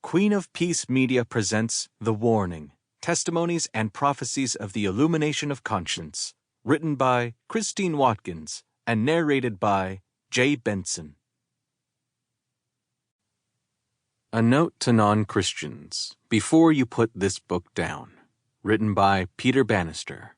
Queen of Peace Media presents The Warning, Testimonies and Prophecies of the Illumination of Conscience, written by Christine Watkins and narrated by J. Benson. A note to non-Christians, before you put this book down, written by Peter Bannister.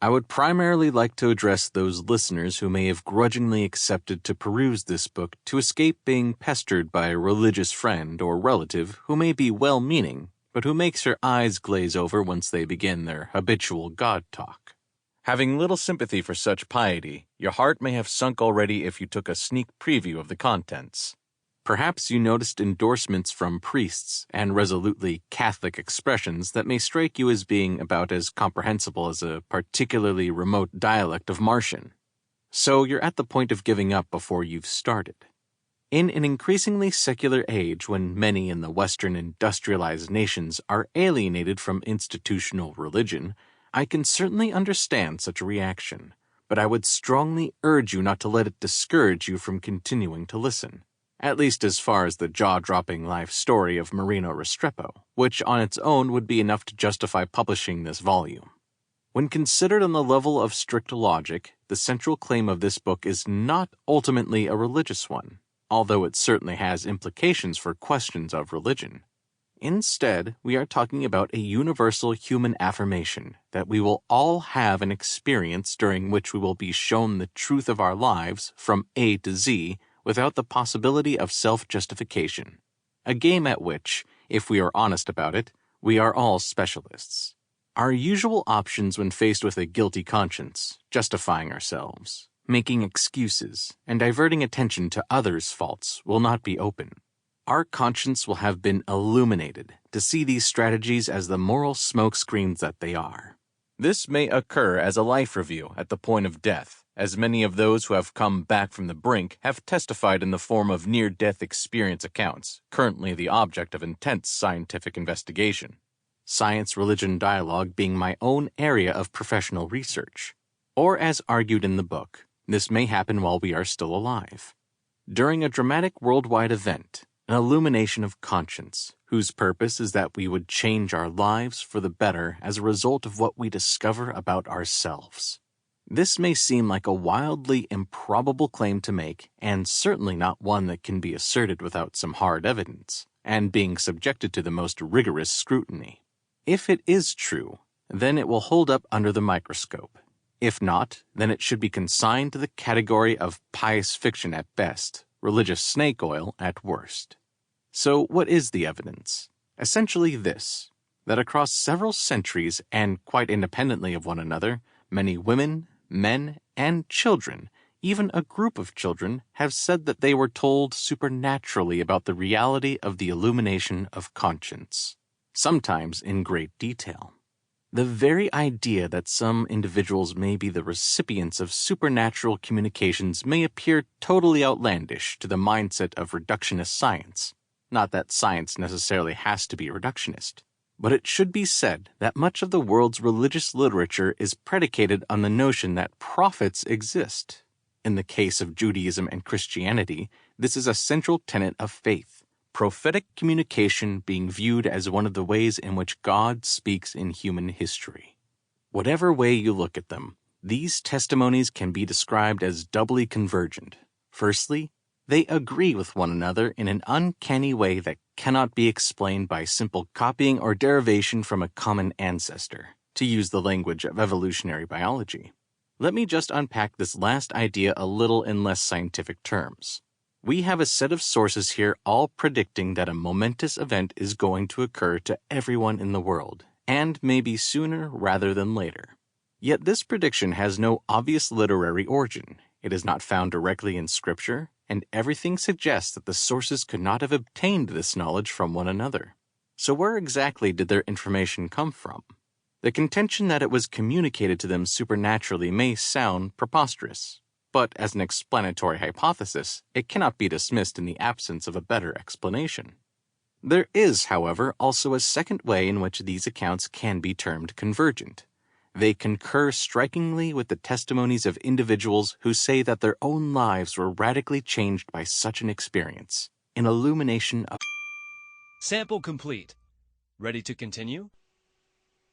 I would primarily like to address those listeners who may have grudgingly accepted to peruse this book to escape being pestered by a religious friend or relative who may be well-meaning, but who makes your eyes glaze over once they begin their habitual God talk. Having little sympathy for such piety, your heart may have sunk already if you took a sneak preview of the contents. Perhaps you noticed endorsements from priests and resolutely Catholic expressions that may strike you as being about as comprehensible as a particularly remote dialect of Martian. So you're at the point of giving up before you've started. In an increasingly secular age when many in the Western industrialized nations are alienated from institutional religion, I can certainly understand such a reaction, but I would strongly urge you not to let it discourage you from continuing to listen. At least as far as the jaw-dropping life story of Marino Restrepo, which on its own would be enough to justify publishing this volume. When considered on the level of strict logic, the central claim of this book is not ultimately a religious one, although it certainly has implications for questions of religion. Instead, we are talking about a universal human affirmation that we will all have an experience during which we will be shown the truth of our lives from A to Z without the possibility of self-justification, a game at which, if we are honest about it, we are all specialists. Our usual options when faced with a guilty conscience, justifying ourselves, making excuses, and diverting attention to others' faults will not be open. Our conscience will have been illuminated to see these strategies as the moral smokescreens that they are. This may occur as a life review at the point of death, as many of those who have come back from the brink have testified in the form of near-death experience accounts, currently the object of intense scientific investigation. Science-religion dialogue being my own area of professional research. Or as argued in the book, this may happen while we are still alive. During a dramatic worldwide event, an illumination of conscience, whose purpose is that we would change our lives for the better as a result of what we discover about ourselves. This may seem like a wildly improbable claim to make, and certainly not one that can be asserted without some hard evidence, and being subjected to the most rigorous scrutiny. If it is true, then it will hold up under the microscope. If not, then it should be consigned to the category of pious fiction at best, religious snake oil at worst. So what is the evidence? Essentially this, that across several centuries and quite independently of one another, many women, men, and children, even a group of children, have said that they were told supernaturally about the reality of the illumination of conscience, sometimes in great detail. The very idea that some individuals may be the recipients of supernatural communications may appear totally outlandish to the mindset of reductionist science. Not that science necessarily has to be reductionist. But it should be said that much of the world's religious literature is predicated on the notion that prophets exist. In the case of Judaism and Christianity, this is a central tenet of faith, prophetic communication being viewed as one of the ways in which God speaks in human history. Whatever way you look at them, these testimonies can be described as doubly convergent. Firstly, they agree with one another in an uncanny way that cannot be explained by simple copying or derivation from a common ancestor, to use the language of evolutionary biology. Let me just unpack this last idea a little in less scientific terms. We have a set of sources here all predicting that a momentous event is going to occur to everyone in the world, and maybe sooner rather than later. Yet this prediction has no obvious literary origin. It is not found directly in Scripture, and everything suggests that the sources could not have obtained this knowledge from one another. So where exactly did their information come from? The contention that it was communicated to them supernaturally may sound preposterous, but as an explanatory hypothesis, it cannot be dismissed in the absence of a better explanation. There is, however, also a second way in which these accounts can be termed convergent. They concur strikingly with the testimonies of individuals who say that their own lives were radically changed by such an experience, an illumination of Sample complete. Ready to continue?